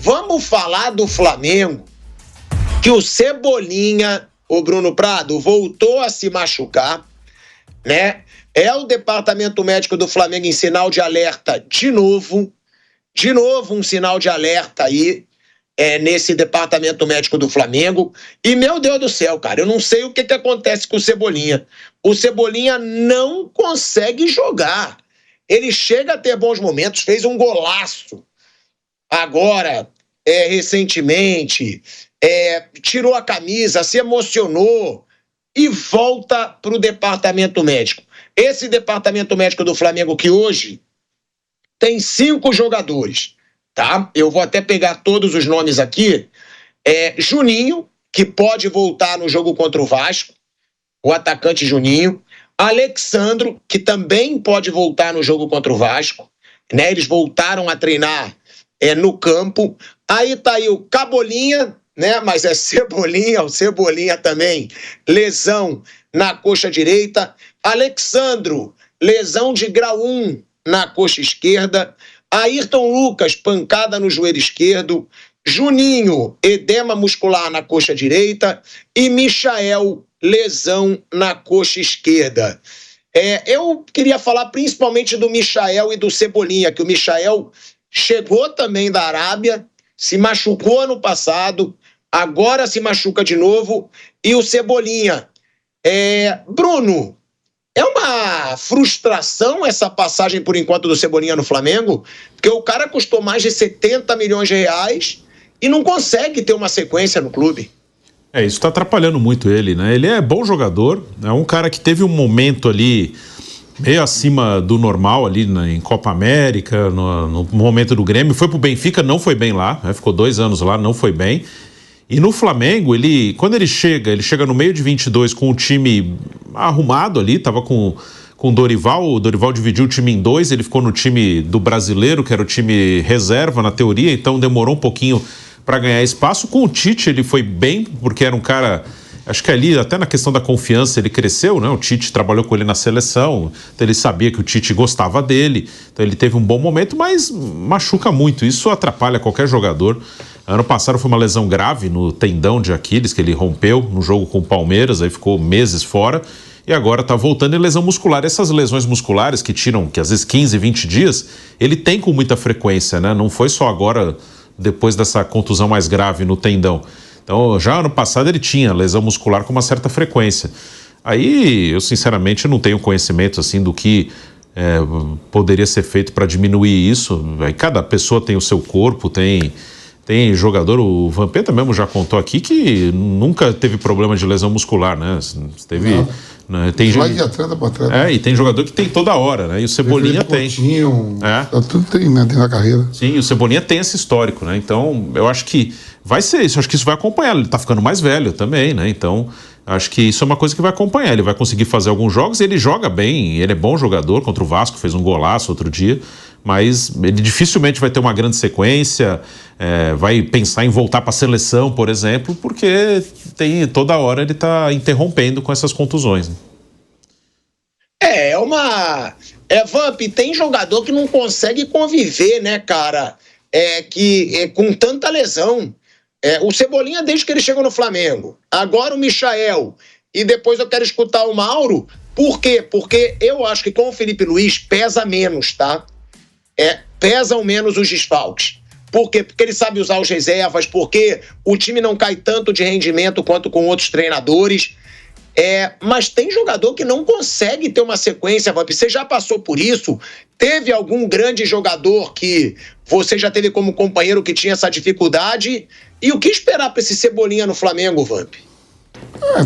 vamos falar do Flamengo, que o Cebolinha, o Bruno Prado, voltou a se machucar, né? É o departamento médico do Flamengo em sinal de alerta de novo um sinal de alerta aí, nesse departamento médico do Flamengo. E, meu Deus do céu, cara, eu não sei o que acontece com o Cebolinha. O Cebolinha não consegue jogar. Ele chega a ter bons momentos, fez um golaço agora, recentemente, tirou a camisa, se emocionou e volta para o departamento médico. Esse departamento médico do Flamengo que hoje tem 5 jogadores, tá? Eu vou até pegar todos os nomes aqui. Juninho, que pode voltar no jogo contra o Vasco, o atacante Juninho. Alexandro, que também pode voltar no jogo contra o Vasco, né? Eles voltaram a treinar no campo. Aí tá aí o Cabolinha, né? Mas é Cebolinha, o Cebolinha também, lesão na coxa direita. Alexandro, lesão de grau 1 na coxa esquerda. Ayrton Lucas, pancada no joelho esquerdo. Juninho, edema muscular na coxa direita. E Michael, lesão na coxa esquerda. Eu queria falar principalmente do Michael e do Cebolinha, que o Michael chegou também da Arábia, se machucou ano passado, agora se machuca de novo. E o Cebolinha. Bruno, é uma frustração essa passagem, por enquanto, do Cebolinha no Flamengo, porque o cara custou mais de 70 milhões de reais e não consegue ter uma sequência no clube. Isso está atrapalhando muito ele, né? Ele é bom jogador, é um cara que teve um momento ali meio acima do normal ali em Copa América, no momento do Grêmio, foi pro Benfica, não foi bem lá, né? Ficou 2 anos lá, não foi bem. E no Flamengo, quando ele chega no meio de 22 com o time arrumado ali, tava com o Dorival dividiu o time em 2, ele ficou no time do brasileiro, que era o time reserva na teoria, então demorou um pouquinho para ganhar espaço. Com o Tite ele foi bem, porque era um cara, acho que ali até na questão da confiança ele cresceu, né? O Tite trabalhou com ele na seleção, então ele sabia que o Tite gostava dele, então ele teve um bom momento, mas machuca muito, isso atrapalha qualquer jogador. Ano passado foi uma lesão grave no tendão de Aquiles, que ele rompeu no jogo com o Palmeiras, aí ficou meses fora, e agora tá voltando em lesão muscular. Essas lesões musculares que às vezes 15, 20 dias, ele tem com muita frequência, né? Não foi só agora, depois dessa contusão mais grave no tendão. Então, já ano passado ele tinha lesão muscular com uma certa frequência. Aí, eu sinceramente não tenho conhecimento, assim, do que poderia ser feito para diminuir isso. Aí, cada pessoa tem o seu corpo, tem jogador, o Vampeta mesmo já contou aqui que nunca teve problema de lesão muscular, né? Teve... Né? Vai de atleta para atleta. E tem jogador que tem toda hora, né? E o Cebolinha tem. Tudo tem, né, dentro da carreira. Sim, e o Cebolinha tem esse histórico, né? Então, eu acho que vai ser isso. Acho que isso vai acompanhar. Ele tá ficando mais velho também, né? Então, acho que isso é uma coisa que vai acompanhar. Ele vai conseguir fazer alguns jogos, ele joga bem, ele é bom jogador. Contra o Vasco, fez um golaço outro dia. Mas ele dificilmente vai ter uma grande sequência, vai pensar em voltar para a seleção, por exemplo, porque toda hora ele está interrompendo com essas contusões. Né? Vamp, tem jogador que não consegue conviver, né, cara, com tanta lesão. O Cebolinha, desde que ele chegou no Flamengo, agora o Michael, e depois eu quero escutar o Mauro. Por quê? Porque eu acho que com o Felipe Luiz pesa menos, tá? Pesam menos os desfalques. Por quê? Porque ele sabe usar os reservas, porque o time não cai tanto de rendimento quanto com outros treinadores. Mas tem jogador que não consegue ter uma sequência, Vamp. Você já passou por isso? Teve algum grande jogador que você já teve como companheiro que tinha essa dificuldade? E o que esperar para esse Cebolinha no Flamengo, Vamp?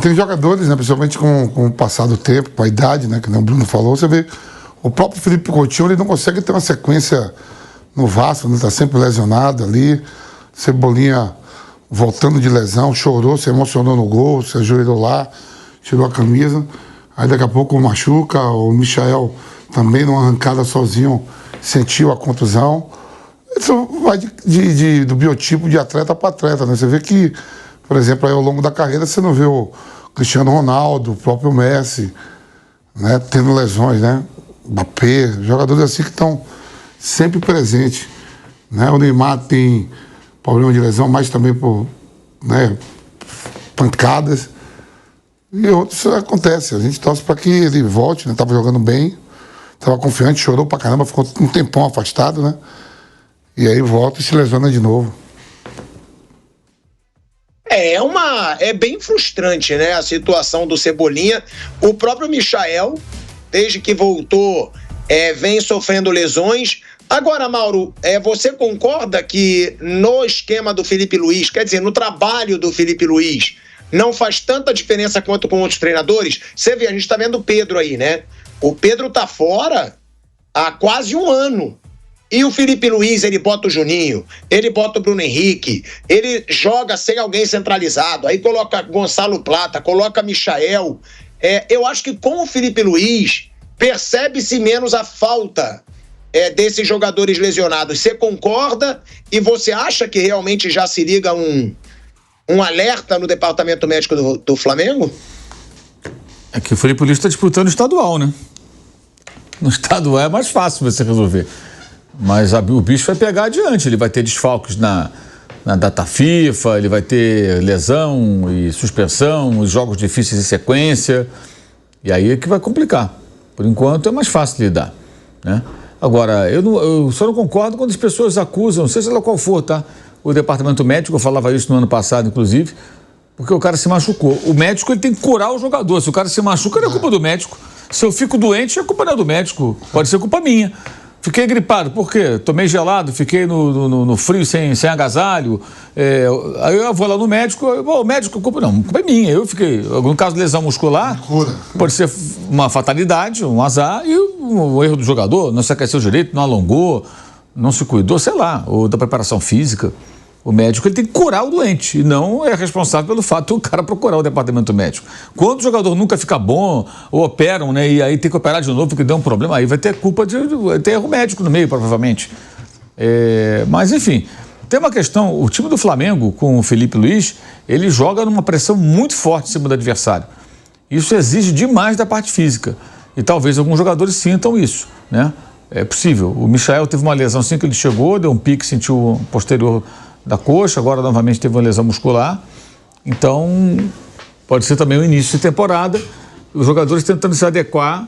Tem jogadores, né, principalmente com o passar do tempo, com a idade, né, que o Bruno falou, você vê. O próprio Felipe Coutinho, ele não consegue ter uma sequência no Vasco, ele está sempre lesionado ali. Cebolinha voltando de lesão, chorou, se emocionou no gol, se ajoelhou lá, tirou a camisa. Aí daqui a pouco machuca, o Michael também numa arrancada sozinho sentiu a contusão. Isso vai do biotipo de atleta para atleta, né? Você vê que, por exemplo, aí ao longo da carreira você não vê o Cristiano Ronaldo, o próprio Messi, né, tendo lesões, né? Mbappé, jogadores assim que estão sempre presentes, né? O Neymar tem problema de lesão, mas também por, né, pancadas. E outros acontece. A gente torce para que ele volte, né? Tava jogando bem, tava confiante, chorou pra caramba, ficou um tempão afastado, né? E aí volta e se lesiona de novo. É bem frustrante, né, a situação do Cebolinha. O próprio Michael, desde que voltou, vem sofrendo lesões. Agora, Mauro, você concorda que no esquema do Felipe Luiz, quer dizer, no trabalho do Felipe Luiz, não faz tanta diferença quanto com outros treinadores? Você vê, a gente tá vendo o Pedro aí, né? O Pedro tá fora há quase um ano. E o Felipe Luiz, ele bota o Juninho, ele bota o Bruno Henrique, ele joga sem alguém centralizado, aí coloca Gonçalo Plata, coloca Michael. Eu acho que com o Felipe Luiz, percebe-se menos a falta desses jogadores lesionados. Você concorda? E você acha que realmente já se liga um alerta no departamento médico do Flamengo? É que o Felipe Luiz está disputando o estadual, né? No estadual é mais fácil você resolver. Mas o bicho vai pegar adiante, ele vai ter desfalques na data FIFA, ele vai ter lesão e suspensão, os jogos difíceis em sequência, e aí é que vai complicar. Por enquanto é mais fácil de lidar, né? Agora, eu só não concordo quando as pessoas acusam, seja lá qual for, tá? O departamento médico, eu falava isso no ano passado, inclusive, porque o cara se machucou. O médico, ele tem que curar o jogador. Se o cara se machuca, não é culpa do médico. Se eu fico doente, a culpa não é do médico, pode ser culpa minha. Fiquei gripado, por quê? Tomei gelado, fiquei no frio sem agasalho. Aí eu vou lá no médico, o médico, culpa é minha. Eu fiquei, no caso de lesão muscular, pode ser uma fatalidade, um azar, e um erro do jogador, não se aqueceu direito, não alongou, não se cuidou, sei lá, ou da preparação física. O médico, ele tem que curar o doente e não é responsável pelo fato do cara procurar o departamento médico. Quando o jogador nunca fica bom, ou operam, né, e aí tem que operar de novo porque deu um problema, aí vai ter culpa vai ter erro médico no meio, provavelmente. Mas, enfim, tem uma questão, o time do Flamengo, com o Felipe Luiz, ele joga numa pressão muito forte em cima do adversário. Isso exige demais da parte física. E talvez alguns jogadores sintam isso, né? É possível. O Michael teve uma lesão assim que ele chegou, deu um pique, sentiu o posterior da coxa, agora novamente teve uma lesão muscular. Então, pode ser também o início de temporada, os jogadores tentando se adequar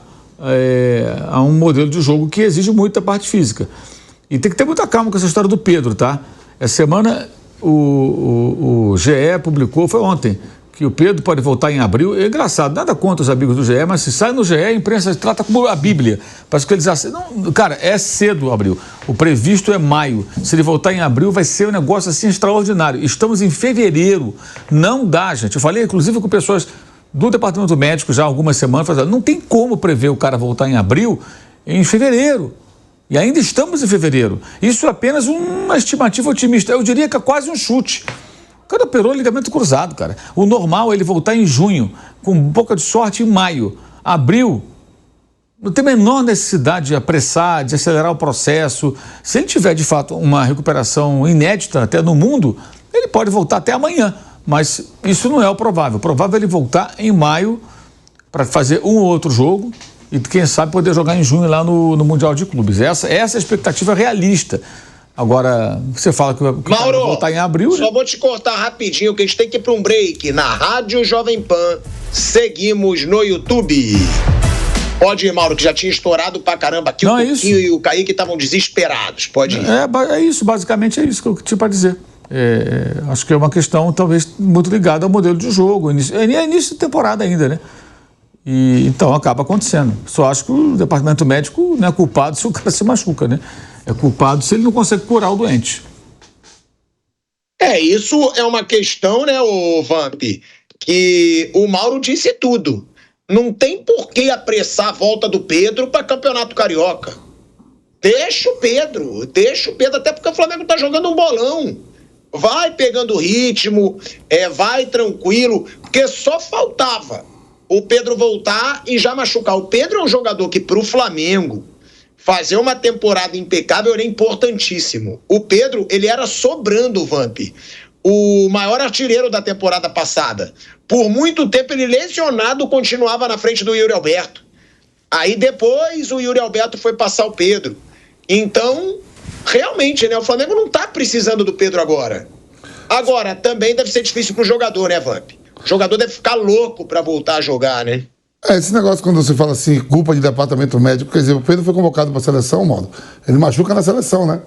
a um modelo de jogo que exige muito da parte física. E tem que ter muita calma com essa história do Pedro, tá? Essa semana o GE publicou, foi ontem, que o Pedro pode voltar em abril. É engraçado, nada contra os amigos do GE, mas se sai no GE, a imprensa trata como a Bíblia. Parece que eles não, cara, é cedo abril. O previsto é maio. Se ele voltar em abril, vai ser um negócio assim extraordinário. Estamos em fevereiro. Não dá, gente. Eu falei, inclusive, com pessoas do departamento médico já há algumas semanas, falando, não tem como prever o cara voltar em abril em fevereiro. E ainda estamos em fevereiro. Isso é apenas uma estimativa otimista. Eu diria que é quase um chute. O cara operou ligamento cruzado, cara. O normal é ele voltar em junho, com um pouco de sorte em maio. Abril, não tem a menor necessidade de apressar, de acelerar o processo. Se ele tiver, de fato, uma recuperação inédita até no mundo, ele pode voltar até amanhã. Mas isso não é o provável. O provável é ele voltar em maio para fazer um ou outro jogo e, quem sabe, poder jogar em junho lá no Mundial de Clubes. Essa é a expectativa realista. Agora, você fala que Mauro, vai voltar em abril... Só vou te cortar rapidinho, que a gente tem que ir para um break. Na Rádio Jovem Pan, seguimos no YouTube. Pode ir, Mauro, que já tinha estourado pra caramba aqui. Não, o Coutinho e o Kaique estavam desesperados. Pode ir. É isso, basicamente é isso que eu tinha para dizer. Acho que é uma questão, talvez, muito ligada ao modelo de jogo. É início de temporada ainda, né? E então acaba acontecendo. Só acho que o departamento médico não é culpado se o cara se machuca, né? É culpado se ele não consegue curar o doente. Isso é uma questão, né, ô Vamp, que o Mauro disse tudo. Não tem por que apressar a volta do Pedro para Campeonato Carioca. Deixa o Pedro, até porque o Flamengo tá jogando um bolão. Vai pegando ritmo, vai tranquilo, porque só faltava o Pedro voltar e já machucar. O Pedro é um jogador que, pro Flamengo, fazer uma temporada impecável era importantíssimo. O Pedro, ele era sobrando o Vamp, o maior artilheiro da temporada passada. Por muito tempo ele lesionado continuava na frente do Yuri Alberto. Aí depois o Yuri Alberto foi passar o Pedro. Então, realmente, né, o Flamengo não tá precisando do Pedro agora. Agora, também deve ser difícil pro jogador, né, Vamp? O jogador deve ficar louco pra voltar a jogar, né? Esse negócio quando você fala assim, culpa de departamento médico, quer dizer, o Pedro foi convocado pra seleção, modo. Ele machuca na seleção, né?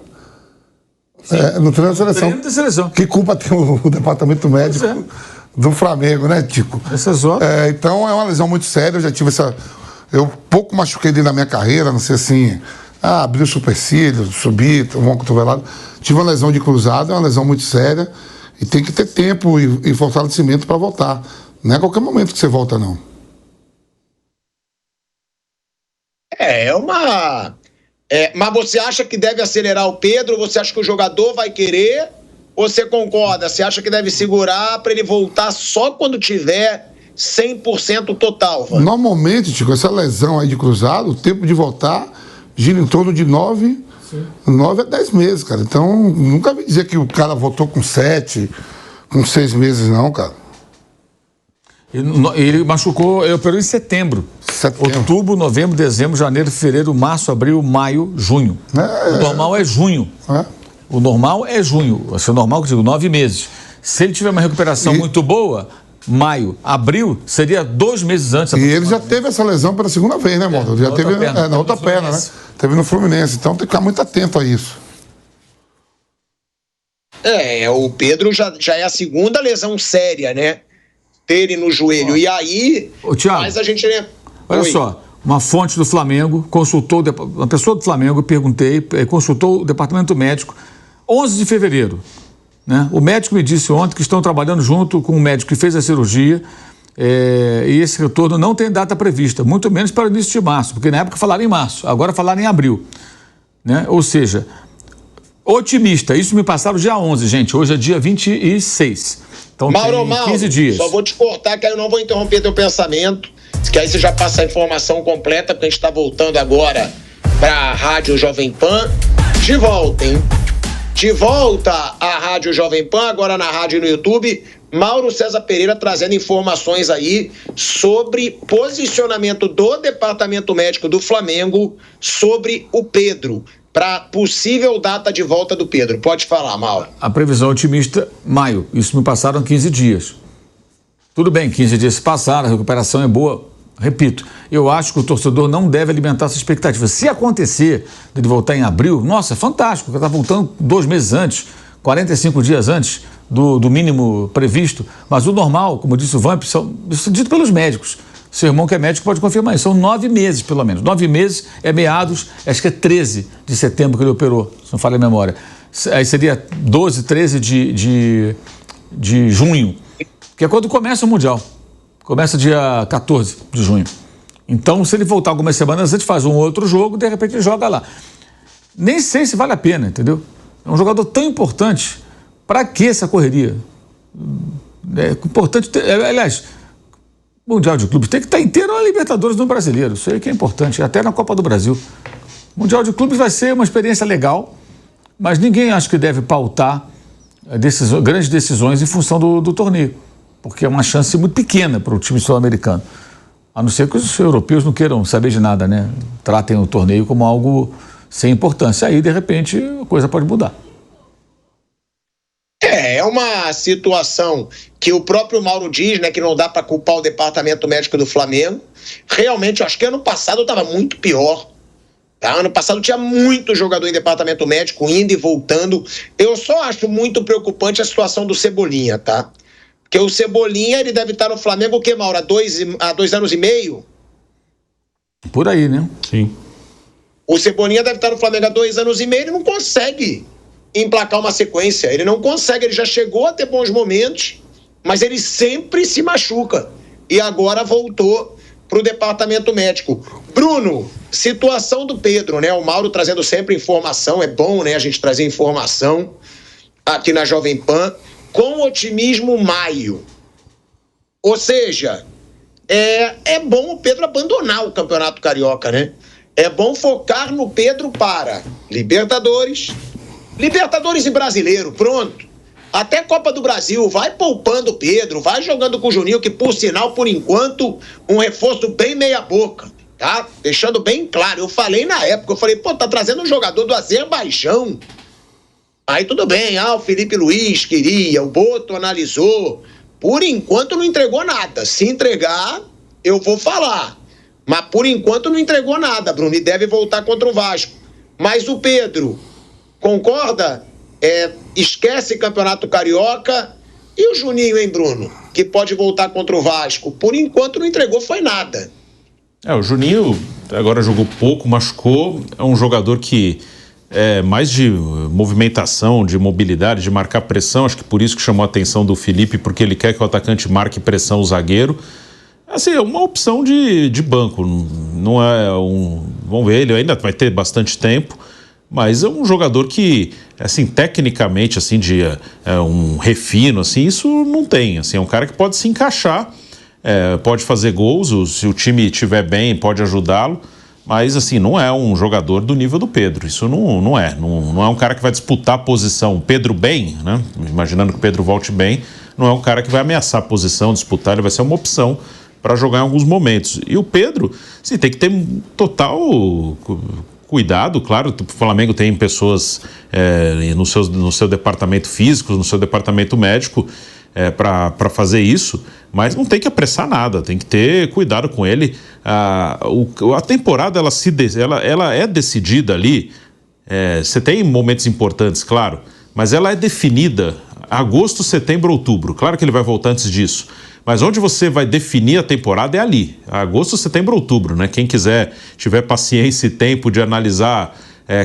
No treino da seleção. Que culpa tem o departamento médico do Flamengo, né, Tico? Então é uma lesão muito séria, eu já tive essa... Eu pouco machuquei dele na minha carreira, não sei assim... abri o supercílio, subi, tomou uma cotovelada. Tive uma lesão de cruzado, é uma lesão muito séria. E tem que ter tempo e fortalecimento para voltar. Não é a qualquer momento que você volta, não. Mas você acha que deve acelerar o Pedro? Você acha que o jogador vai querer? Ou você concorda? Você acha que deve segurar para ele voltar só quando tiver 100% total? Vânia? Normalmente, Tico, essa lesão aí de cruzado, o tempo de voltar gira em torno de 9 a 10 meses, cara. Então, nunca vi dizer que o cara voltou com 7, com 6 meses, não, cara. Ele machucou, ele operou em setembro. Outubro, novembro, dezembro, janeiro, fevereiro, março, abril, maio, junho. O normal é junho. O normal é junho. O normal, que eu digo, 9 meses. Se ele tiver uma recuperação muito boa, maio, abril, seria 2 meses antes. E ele já teve essa lesão pela segunda vez, né, Modo? Já teve na outra perna, né? Teve no Fluminense. Então tem que ficar muito atento a isso. O Pedro já é a segunda lesão séria, né? Dele no joelho. E aí, Thiago, mas a gente... Olha só, uma fonte do Flamengo consultou, uma pessoa do Flamengo, perguntei, consultou o departamento médico, 11 de fevereiro. Né? O médico me disse ontem que estão trabalhando junto com o médico que fez a cirurgia e esse retorno não tem data prevista, muito menos para o início de março, porque na época falaram em março, agora falaram em abril. Né? Ou seja, otimista, isso me passaram dia 11, gente, hoje é dia 26. Então Mauro, tem 15 dias. Só vou te cortar, que aí eu não vou interromper teu pensamento, que aí você já passa a informação completa, porque a gente está voltando agora para a Rádio Jovem Pan. De volta, hein? De volta à Rádio Jovem Pan, agora na rádio e no YouTube. Mauro César Pereira trazendo informações aí sobre posicionamento do Departamento Médico do Flamengo sobre o Pedro, para possível data de volta do Pedro. Pode falar, Mauro. A previsão otimista, maio. Isso me passaram 15 dias. Tudo bem, 15 dias se passaram, a recuperação é boa. Repito, eu acho que o torcedor não deve alimentar essa expectativa. Se acontecer de ele voltar em abril, nossa, é fantástico, ele está voltando 2 meses antes, 45 dias antes do mínimo previsto. Mas o normal, como disse o Vamp, isso é dito pelos médicos. Seu irmão que é médico pode confirmar isso. São 9 meses, pelo menos. 9 meses é meados, acho que é 13 de setembro que ele operou, se não falha a memória. Aí seria 12, 13 de junho, que é quando começa o Mundial. Começa dia 14 de junho. Então, se ele voltar algumas semanas antes, faz um outro jogo, de repente ele joga lá. Nem sei se vale a pena, entendeu? É um jogador tão importante. Para que essa correria? É importante aliás, Mundial de Clubes tem que estar inteiro na Libertadores no Brasileiro. Isso aí que é importante, até na Copa do Brasil. Mundial de Clubes vai ser uma experiência legal, mas ninguém acha que deve pautar grandes decisões em função do torneio, porque é uma chance muito pequena para o time sul-americano. A não ser que os europeus não queiram saber de nada, né? Tratem o torneio como algo sem importância. Aí, de repente, a coisa pode mudar. É uma situação que o próprio Mauro diz, né, que não dá para culpar o Departamento Médico do Flamengo. Realmente, acho que ano passado estava muito pior. Tá? Ano passado tinha muito jogador em Departamento Médico indo e voltando. Eu só acho muito preocupante a situação do Cebolinha, tá? Porque o Cebolinha, ele deve estar no Flamengo, o quê, Mauro? Há 2 anos e meio? Por aí, né? Sim. O Cebolinha deve estar no Flamengo há 2 anos e meio, ele não consegue emplacar uma sequência. Ele não consegue, ele já chegou a ter bons momentos, mas ele sempre se machuca. E agora voltou para o Departamento Médico. Bruno, situação do Pedro, né? O Mauro trazendo sempre informação, é bom, né? A gente trazer informação aqui na Jovem Pan. Com otimismo, maio. Ou seja, é bom o Pedro abandonar o Campeonato Carioca, né? É bom focar no Pedro para Libertadores e Brasileiro, pronto. Até Copa do Brasil, vai poupando o Pedro, vai jogando com o Juninho, que por sinal, por enquanto, um reforço bem meia boca. tá? Deixando bem claro, eu falei na época, pô, tá trazendo um jogador do Azerbaijão. Aí tudo bem, o Felipe Luiz queria, o Boto analisou. Por enquanto não entregou nada. Se entregar, eu vou falar. Mas por enquanto não entregou nada, Bruno, e deve voltar contra o Vasco. Mas o Pedro, concorda? Esquece Campeonato Carioca. E o Juninho, hein, Bruno? Que pode voltar contra o Vasco. Por enquanto não entregou foi nada. O Juninho agora jogou pouco, machucou. É um jogador que é mais de movimentação, de mobilidade, de marcar pressão. Acho que por isso que chamou a atenção do Felipe, porque ele quer que o atacante marque pressão o zagueiro. Assim, é uma opção de banco. Não é vamos ver, ele ainda vai ter bastante tempo. Mas é um jogador que, assim, tecnicamente, assim, um refino, assim, isso não tem. Assim, é um cara que pode se encaixar, pode fazer gols, se o time estiver bem, pode ajudá-lo. Mas, assim, não é um jogador do nível do Pedro. Isso não é. Não é um cara que vai disputar a posição. O Pedro bem, né? Imaginando que o Pedro volte bem, não é um cara que vai ameaçar a posição, disputar. Ele vai ser uma opção para jogar em alguns momentos. E o Pedro, assim, tem que ter total cuidado, claro, o Flamengo tem pessoas no seu departamento físico, no seu departamento médico para fazer isso, mas não tem que apressar nada, tem que ter cuidado com ele. A temporada ela é decidida ali, você tem momentos importantes, claro, mas ela é definida agosto, setembro, outubro. Claro que ele vai voltar antes disso. Mas onde você vai definir a temporada é ali, agosto, setembro, outubro, né? Quem tiver paciência e tempo de analisar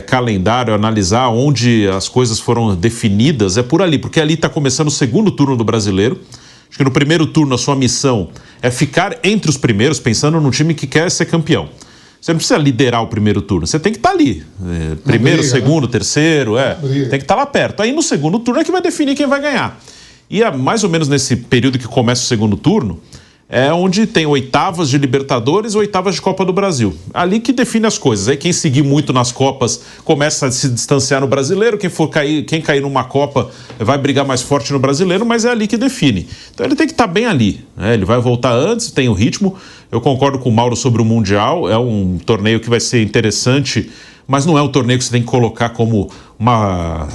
calendário, analisar onde as coisas foram definidas, é por ali, porque ali está começando o segundo turno do Brasileiro. Acho que no primeiro turno a sua missão é ficar entre os primeiros, pensando no time que quer ser campeão. Você não precisa liderar o primeiro turno, você tem que estar ali. Primeiro, briga, segundo, né? Terceiro, tem que estar lá perto. Aí no segundo turno é que vai definir quem vai ganhar. E mais ou menos nesse período que começa o segundo turno, é onde tem oitavas de Libertadores e oitavas de Copa do Brasil. Ali que define as coisas. Aí quem seguir muito nas Copas começa a se distanciar no Brasileiro, quem cair numa Copa vai brigar mais forte no Brasileiro, mas é ali que define. Então ele tem que estar bem ali, né? Ele vai voltar antes, tem o ritmo. Eu concordo com o Mauro sobre o Mundial, é um torneio que vai ser interessante, mas não é um torneio que você tem que colocar como uma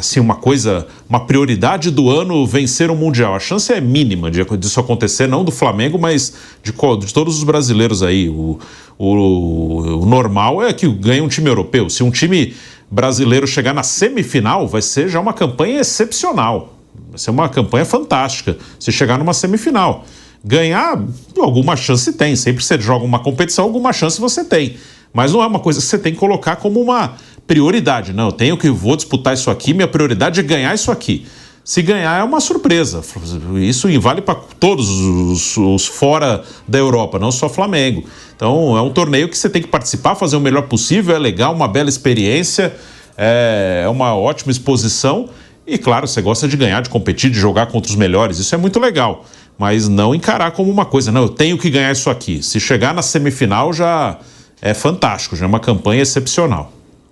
prioridade do ano vencer o Mundial. A chance é mínima disso acontecer, não do Flamengo, mas de todos os brasileiros aí. O normal é que ganhe um time europeu. Se um time brasileiro chegar na semifinal, vai ser já uma campanha excepcional. Vai ser uma campanha fantástica se chegar numa semifinal. Ganhar, alguma chance tem. Sempre que você joga uma competição, alguma chance você tem. Mas não é uma coisa que você tem que colocar como uma prioridade. Não, vou disputar isso aqui, minha prioridade é ganhar isso aqui. Se ganhar é uma surpresa. Isso vale para todos os fora da Europa, não só Flamengo. Então é um torneio que você tem que participar, fazer o melhor possível, é legal, uma bela experiência, é uma ótima exposição. E claro, você gosta de ganhar, de competir, de jogar contra os melhores, isso é muito legal. Mas não encarar como uma coisa, não, eu tenho que ganhar isso aqui. Se chegar na semifinal já é fantástico, já é uma campanha excepcional.